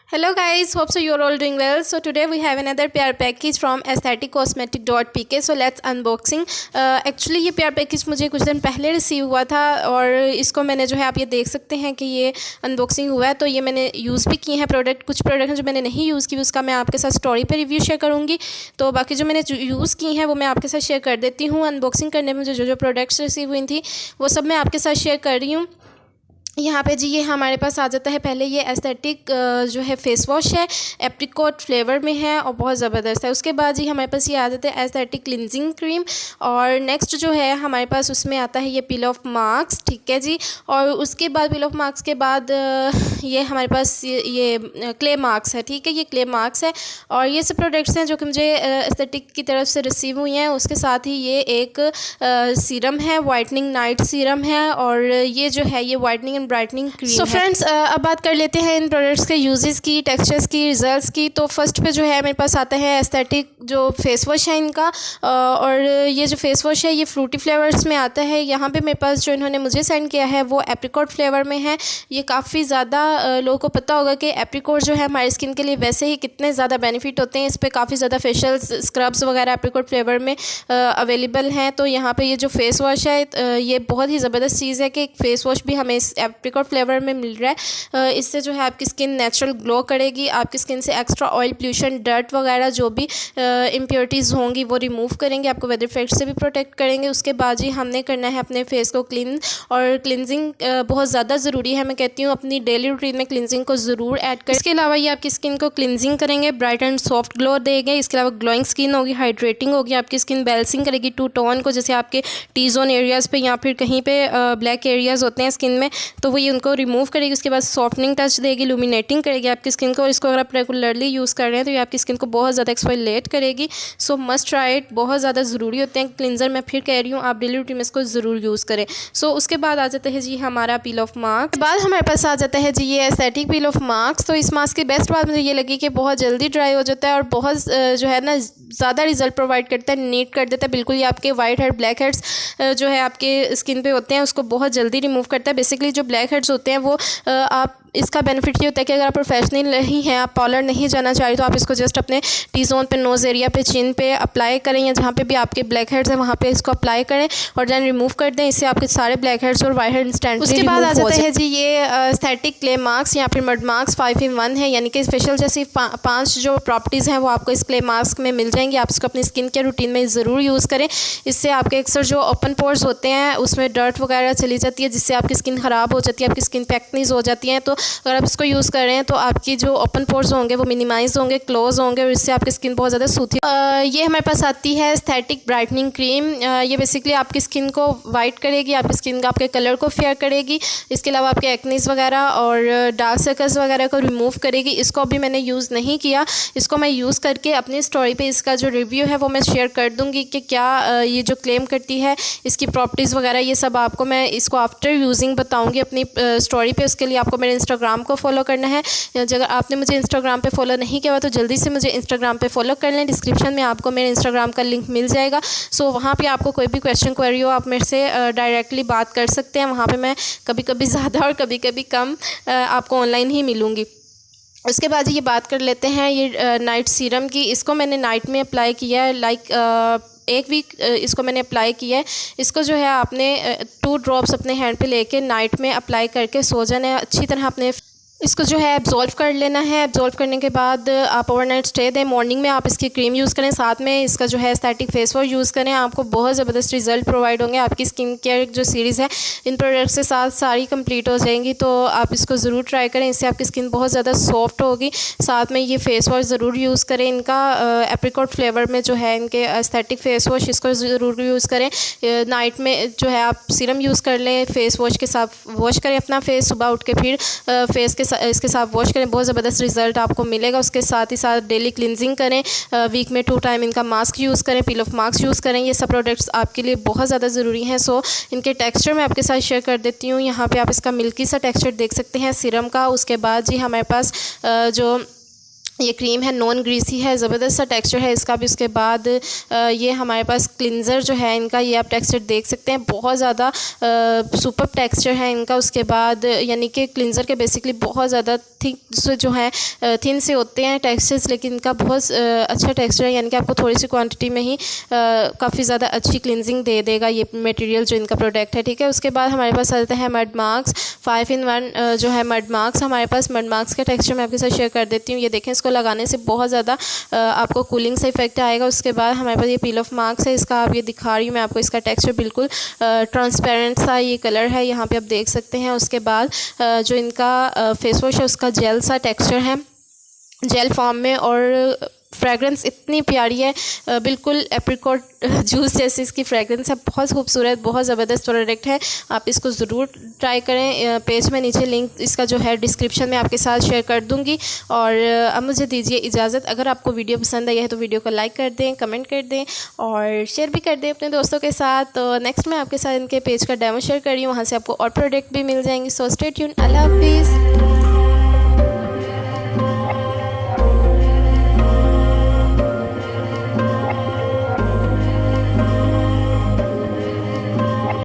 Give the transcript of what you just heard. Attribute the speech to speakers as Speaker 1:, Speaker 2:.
Speaker 1: Hello guys, hope so you're all doing well. So today we have another PR package from Esthaticscosmeticpk. So let's unboxing. Actually ये PR package मुझे कुछ दिन पहले receive हुआ था और इसको मैंने जो है आप ये देख सकते हैं कि ये अनबॉक्सिंग हुआ है। तो ये मैंने यूज़ भी किए हैं प्रोडक्ट, कुछ प्रोडक्ट हैं जो मैंने नहीं यूज़ की, उसका मैं आपके साथ स्टोरी पर रिव्यू शेयर करूँगी। तो बाकी जो मैंने यूज़ की हैं वो मैं आपके साथ शेयर कर देती हूँ। अनबॉक्सिंग करने में जो प्रोडक्ट्स रिसीव हुई थी वो सब मैं आपके साथ शेयर कर रही हूँ। यहाँ पे जी ये हमारे पास आ जाता है। पहले ये एस्थेटिक जो है फेस वॉश है, एप्रिकॉट फ्लेवर में है और बहुत ज़बरदस्त है। उसके बाद जी हमारे पास ये आ जाता है एस्थेटिक क्लिनजिंग क्रीम और नेक्स्ट जो है हमारे पास उसमें आता है ये पीलऑफ मास्क, ठीक है जी। और उसके बाद पीलऑफ मास्क के बाद ये हमारे पास ये क्ले मास्क है, ठीक है, ये क्ले मास्क है। और ये सब प्रोडक्ट्स हैं जो कि मुझे एस्थेटिक की तरफ से रिसीव हुई हैं। उसके साथ ही ये एक सीरम है, वाइटनिंग नाइट सीरम है और ये जो है ये whitening brightening cream. So friends अब बात कर लेते हैं इन प्रोडक्ट्स के यूजेस की, टेक्सचर्स की, रिजल्ट्स की। तो फर्स्ट पे जो है मेरे पास आता है एस्थेटिक जो फेस वॉश है इनका और ये जो फेस वॉश है ये फ्रूटी फ्लेवर्स में आता है। यहाँ पे मेरे पास जो इन्होंने मुझे सेंड किया है वो एप्रिकॉट फ्लेवर में है। ये काफ़ी ज़्यादा लोगों को पता होगा कि एप्रिकॉट जो है हमारी स्किन के लिए वैसे ही कितने ज़्यादा बेनिफिट होते हैं। इस पर काफ़ी ज़्यादा फेशियल स्क्रब्स वगैरह एप्रिकॉट फ्लेवर में अवेलेबल हैं। तो यहाँ पर ये जो फेस वॉश है ये बहुत ही ज़बरदस्त चीज़ है कि फेस वॉश भी हमें एप्रिकॉट फ्लेवर में मिल रहा है। इससे जो है आपकी स्किन नेचुरल ग्लो करेगी, आपकी स्किन से एक्स्ट्रा ऑयल, पोल्यूशन, डर्ट वगैरह जो भी इम्प्योरिटीज़ होंगी वो रिमूव करेंगे, आपको वेदर इफेक्ट से भी प्रोटेक्ट करेंगे। उसके बाद ही हमने करना है अपने फेस को क्लीन और क्लिनजिंग बहुत ज़्यादा ज़रूरी है। मैं कहती हूँ अपनी डेली रूटीन में क्लिनजिंग को ज़रूर ऐड करें। इसके अलावा ये आपकी स्किन को क्लिनजिंग करेंगे, ब्राइट एंड सॉफ्ट ग्लो देंगे। इसके अलावा ग्लोइंग स्किन होगी, हाइड्रेटिंग होगी, आपकी स्किन बैलेंसिंग करेगी टू टोन को, जैसे आपके टी जोन एरियाज़ पे या फिर कहीं पे ब्लैक एरियाज़ होते हैं स्किन में तो वो ये उनको रिमूव करेगी। उसके बाद सॉफ्टनिंग टच देगी, लुमिनेटिंग करेगी आपकी स्किन को। इसको अगर आप रेगुलरली यूज़ कर रहे हैं तो ये आपकी स्किन को बहुत ज़्यादा एक्सफोलिएट करेगी। सो मस्ट ट्राई इट, बहुत ज़्यादा ज़रूरी होते हैं क्लिनजर। मैं फिर कह रही हूँ आप डेली रूटीन में इसको ज़रूर यूज़ करें। सो उसके बाद आ जाता है जी हमारा पील ऑफ मास्क। बाद हमारे पास आ जाता है जी ये एस्थेटिक पील ऑफ मास्क। तो इस मास्क की बेस्ट बात मुझे ये लगी कि बहुत जल्दी ड्राई हो जाता है और बहुत जो है ना ज़्यादा रिजल्ट प्रोवाइड करता है, नीट कर देता है बिल्कुल। ये आपके वाइट हेड, ब्लैक हेड्स जो है आपके स्किन पे होते हैं उसको बहुत जल्दी रिमूव करता है। बेसिकली जो ब्लैक हेड्स होते हैं वो आप इसका बेनिफिट ये होता है कि अगर आप प्रोफेशनल नहीं हैं, आप पार्लर नहीं जाना चाह रहे तो आप इसको जस्ट अपने टी जोन पे, नोज़ एरिया पे, चिन पे अप्लाई करें या जहाँ पे भी आपके ब्लैक हेड्स हैं वहाँ पे इसको अप्लाई करें और देन रिमूव कर दें। इससे आपके सारे ब्लैक हेड्स और वाइट हेड इंस्टेंटली। उसके बाद आ जाते हैं जी ये एस्थेटिक क्ले मास्क या फिर मड मास्क 5 in 1 है, यानी कि स्पेशल जैसी 5 जो प्रॉपर्टीज़ हैं वो आपको इस क्ले मास्क में मिल जाएंगी। आप इसको अपनी स्किन केयर रूटीन में ज़रूर यूज़ करें। इससे आपके अक्सर जो ओपन पोर्स होते हैं उसमें डर्ट वगैरह चली जाती है जिससे आपकी स्किन ख़राब हो जाती है, आपकी स्किन पे एक्नीज़ हो जाती हैं। तो अगर आप इसको यूज़ कर रहे हैं तो आपकी जो ओपन पोर्स होंगे वो मिनिमाइज होंगे, क्लोज होंगे और इससे आपकी स्किन बहुत ज़्यादा सूथी। ये हमारे पास आती है एस्थेटिक ब्राइटनिंग क्रीम। ये बेसिकली आपकी स्किन को वाइट करेगी, आपकी स्किन का आपके कलर को फेयर करेगी। इसके अलावा आपके एक्नीज वगैरह और डार्क सर्कल्स वगैरह को रिमूव करेगी। इसको अभी मैंने यूज़ नहीं किया, इसको मैं यूज़ करके अपनी स्टोरी पे इसका जो रिव्यू है वो मैं शेयर कर दूँगी कि क्या ये जो क्लेम करती है इसकी प्रॉपर्टीज़ वगैरह ये सब आपको मैं इसको आफ्टर यूजिंग बताऊँगी अपनी स्टोरी पे। उसके लिए आपको मेरे इंस्टाग्राम को फॉलो करना है। अगर आपने मुझे इंस्टाग्राम पे फॉलो नहीं किया हुआ तो जल्दी से मुझे इंस्टाग्राम पे फॉलो कर लें। डिस्क्रिप्शन में आपको मेरे इंस्टाग्राम का लिंक मिल जाएगा। सो वहाँ पे आपको कोई भी क्वेश्चन क्वेरी हो आप मेरे से डायरेक्टली बात कर सकते हैं। वहाँ पे मैं कभी कभी ज़्यादा और कभी कभी कम आपको ऑनलाइन ही मिलूँगी। उसके बाद ये बात कर लेते हैं ये नाइट सीरम की। इसको मैंने नाइट में अप्लाई किया है, एक वीक इसको मैंने अप्लाई किया है। इसको जो है आपने 2 ड्रॉप्स अपने हैंड पे लेके नाइट में अप्लाई करके सो जाना है। अच्छी तरह अपने इसको जो है एब्जॉल्व कर लेना है। एब्जॉल्व करने के बाद आप ओवरनाइट स्टे दें। मॉर्निंग में आप इसकी क्रीम यूज़ करें, साथ में इसका जो है एस्थेटिक फेस वॉश यूज़ करें। आपको बहुत ज़बरदस्त रिजल्ट प्रोवाइड होंगे। आपकी स्किन केयर जो सीरीज़ है इन प्रोडक्ट्स के साथ सारी कंप्लीट हो जाएंगी। तो आप इसको ज़रूर ट्राई करें, इससे आपकी स्किन बहुत ज़्यादा सॉफ्ट होगी। साथ में ये फेस वॉश ज़रूर यूज़ करें। इनका एप्रिकॉट फ्लेवर में जो है इनके एस्थेटिक फेस वॉश, इसको ज़रूर यूज़ करें। नाइट में जो है आप सीरम यूज़ कर लें, फेस वॉश के साथ वॉश करें अपना फेस, सुबह उठ के फिर फेस के इसके साथ वॉश करें, बहुत ज़बरदस्त रिजल्ट आपको मिलेगा। उसके साथ ही साथ डेली क्लिनजिंग करें, वीक में 2 टाइम इनका मास्क यूज़ करें, पील ऑफ मास्क यूज़ करें। ये सब प्रोडक्ट्स आपके लिए बहुत ज़्यादा ज़रूरी हैं। सो इनके टेक्सचर मैं आपके साथ शेयर कर देती हूँ। यहाँ पे आप इसका मिल्की सा टेक्सचर देख सकते हैं सीरम का। उसके बाद जी हमारे पास जो ये क्रीम है, नॉन ग्रीसी है, ज़बरदस्त सा टेक्सचर है इसका भी। उसके बाद ये हमारे पास क्लिनज़र जो है इनका, ये आप टेक्सचर देख सकते हैं, बहुत ज़्यादा सुपर टेक्सचर है इनका। उसके बाद यानी कि क्लिनज़र के बेसिकली बहुत ज़्यादा थिक जो है थिन से होते हैं टेक्सचर्स, लेकिन इनका बहुत अच्छा टेक्सचर है, यानी कि आपको थोड़ी सी क्वांटिटी में ही काफ़ी ज़्यादा अच्छी क्लिनजिंग दे देगा ये मटेरियल जो इनका प्रोडक्ट है, ठीक है। उसके बाद हमारे पास आता है मड मार्क्स 5-in-1 जो है मड मार्क्स। हमारे पास मड मार्क्स का टेक्सचर मैं आपके साथ शेयर कर देती हूँ। ये देखें, इसको लगाने से बहुत ज़्यादा आपको कूलिंग से इफेक्ट आएगा। उसके बाद हमारे पास ये पील ऑफ मार्क्स है, इसका आप ये दिखा रही हूँ मैं आपको, इसका टेक्सचर बिल्कुल ट्रांसपेरेंट सा ये कलर है, यहाँ पे आप देख सकते हैं। उसके बाद जो इनका फेस वॉश है उसका जेल सा टेक्सचर है, जेल फॉर्म में, और फ्रेगरेंस इतनी प्यारी है, बिल्कुल एप्रिकॉट जूस जैसी इसकी फ्रेगरेंस है, बहुत खूबसूरत, बहुत ज़बरदस्त प्रोडक्ट है। आप इसको ज़रूर ट्राई करें। पेज में नीचे लिंक इसका जो है डिस्क्रिप्शन में आपके साथ शेयर कर दूंगी। और अब मुझे दीजिए इजाज़त। अगर आपको वीडियो पसंद आई है तो वीडियो को लाइक कर दें, कमेंट कर दें और शेयर भी कर दें अपने दोस्तों के साथ। तो नेक्स्ट मैं आपके साथ इनके पेज का डेमो शेयर कर रही हूँ, वहाँ से आपको और प्रोडक्ट भी मिल जाएंगे। So stay tune. अल्लाह हाफिज़।